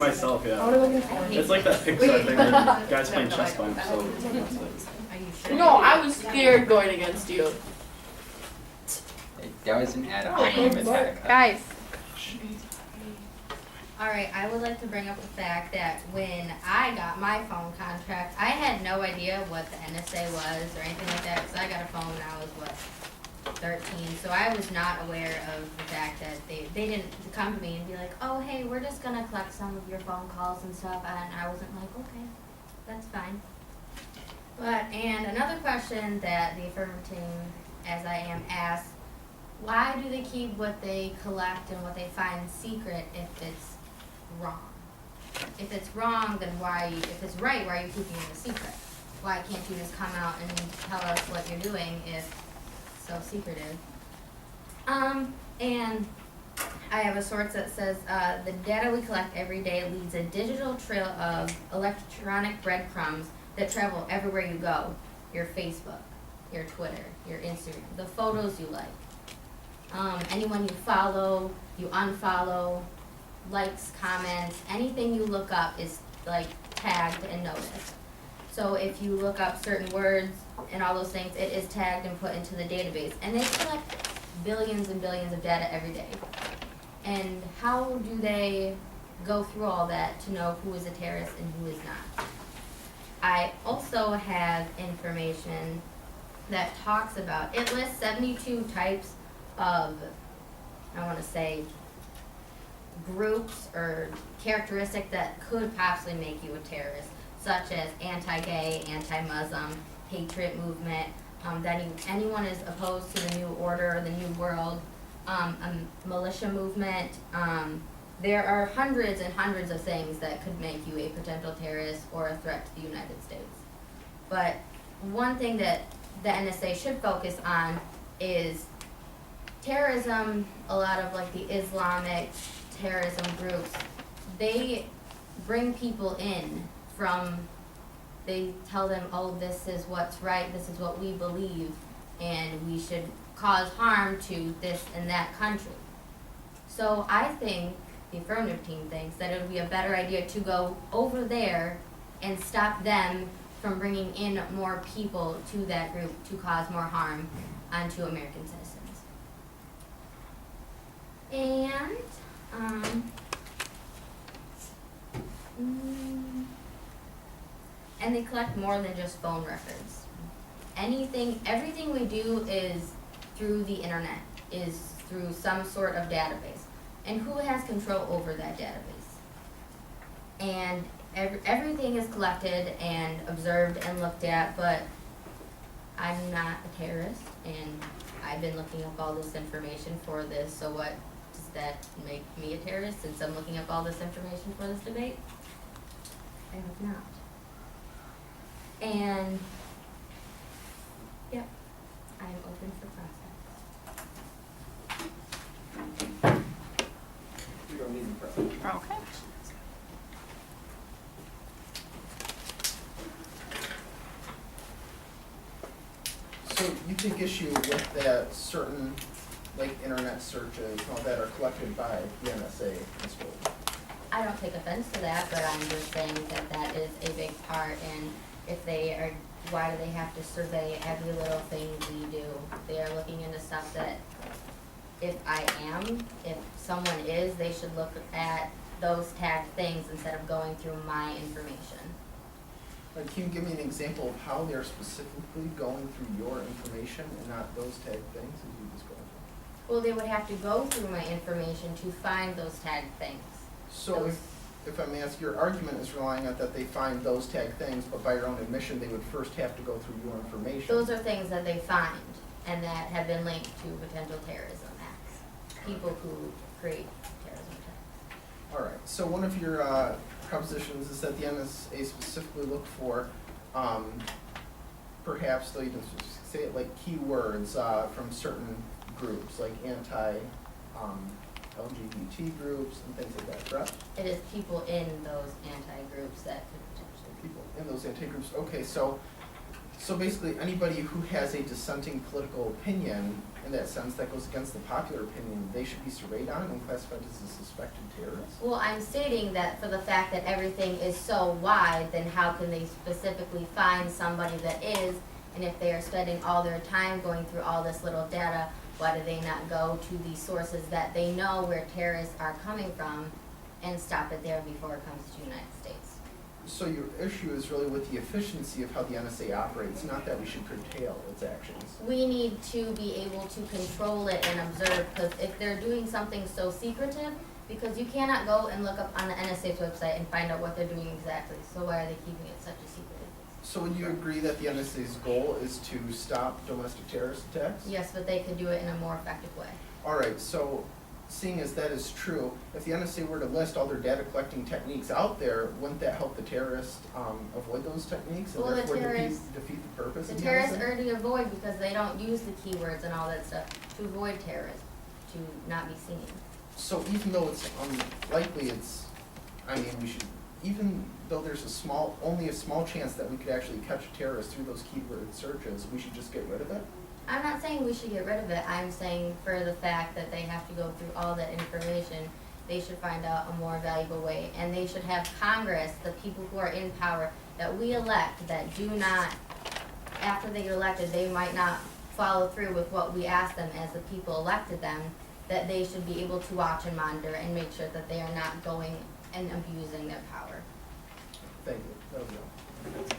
Myself, yeah. What are we looking for? It's like that Pixar thing where guys playing chess by themselves. No, I was scared going against you. That was an ad-hominem attack. Guys. Alright, I would like to bring up the fact that when I got my phone contract, I had no idea what the NSA was or anything like that, because I got a phone when I was, 13, so I was not aware of the fact that they didn't come to me and be like, oh, hey, we're just gonna collect some of your phone calls and stuff, and I wasn't like, okay, that's fine. And another question that the affirmative team, as I am asked, why do they keep what they collect and what they find secret if it's wrong? If it's wrong, then if it's right, why are you keeping it a secret? Why can't you just come out and tell us what you're doing if so secretive? And I have a source that says, the data we collect every day leads a digital trail of electronic breadcrumbs that travel everywhere you go. Your Facebook, your Twitter, your Instagram, the photos you like. Anyone you follow, you unfollow, likes, comments, anything you look up is like tagged and noticed. So if you look up certain words and all those things, it is tagged and put into the database. And they collect billions and billions of data every day. And how do they go through all that to know who is a terrorist and who is not? I also have information that talks about, it lists 72 types of, I want to say, groups or characteristics that could possibly make you a terrorist, such as anti-gay, anti-Muslim, patriot movement, that anyone is opposed to the New Order or the New World, a militia movement. There are hundreds and hundreds of things that could make you a potential terrorist or a threat to the United States. But one thing that the NSA should focus on is terrorism. A lot of like the Islamic terrorism groups, they bring people in they tell them, oh, this is what's right, this is what we believe, and we should cause harm to this and that country. So I think the affirmative team thinks that it would be a better idea to go over there and stop them from bringing in more people to that group to cause more harm onto American citizens. And they collect more than just phone records. Everything we do is through the internet, is through some sort of database. And who has control over that database? And everything is collected and observed and looked at, but I'm not a terrorist, and I've been looking up all this information for this, so what does that make me a terrorist since I'm looking up all this information for this debate? I hope not. And, yep, I'm open for process. We don't need the president. Okay. So you take issue with that certain, like, internet searches and all that are collected by the NSA in school? I don't take offense to that, but I'm just saying that that is a big part, and if they are, why do they have to survey every little thing we do? They are looking into stuff that if someone is, they should look at those tagged things instead of going through my information. Like, can you give me an example of how they're specifically going through your information and not those tagged things as you just go through? Well, they would have to go through my information to find those tagged things. So if I may ask, your argument is relying on that they find those tagged things, but by your own admission, they would first have to go through your information. Those are things that they find and that have been linked to potential terrorism acts. People who create terrorism attacks. All right, so one of your propositions is that the NSA specifically look for, perhaps they'll even say it like keywords from certain groups, like LGBT groups and things like that, correct? It is people in those anti-groups that could potentially. People in those anti-groups. Okay, so So basically, anybody who has a dissenting political opinion, in that sense, that goes against the popular opinion, they should be surveyed on and classified as a suspected terrorist? Well, I'm stating that for the fact that everything is so wide, then how can they specifically find somebody that is? And if they are spending all their time going through all this little data, why do they not go to the sources that they know where terrorists are coming from and stop it there before it comes to the United States? So your issue is really with the efficiency of how the NSA operates, not that we should curtail its actions. We need to be able to control it and observe, because if they're doing something so secretive, because you cannot go and look up on the NSA's website and find out what they're doing exactly, so why are they keeping it such a secret? So would you agree that the NSA's goal is to stop domestic terrorist attacks? Yes, but they could do it in a more effective way. All right, so seeing as that is true, if the NSA were to list all their data collecting techniques out there, wouldn't that help the terrorists avoid those techniques and Well, the therefore terrorists- defeat the purpose The of the terrorists NSA? already avoid because they don't use the keywords and all that stuff to avoid terrorism, to not be seen. So even though it's unlikely, we should, even though there's only a small chance that we could actually catch a terrorist through those keyword searches, we should just get rid of it? I'm not saying we should get rid of it, I'm saying for the fact that they have to go through all that information, they should find out a more valuable way. And they should have Congress, the people who are in power, that we elect, that do not, after they get elected, they might not follow through with what we ask them as the people elected them, that they should be able to watch and monitor and make sure that they are not going and abusing their power. Thank you, that was all.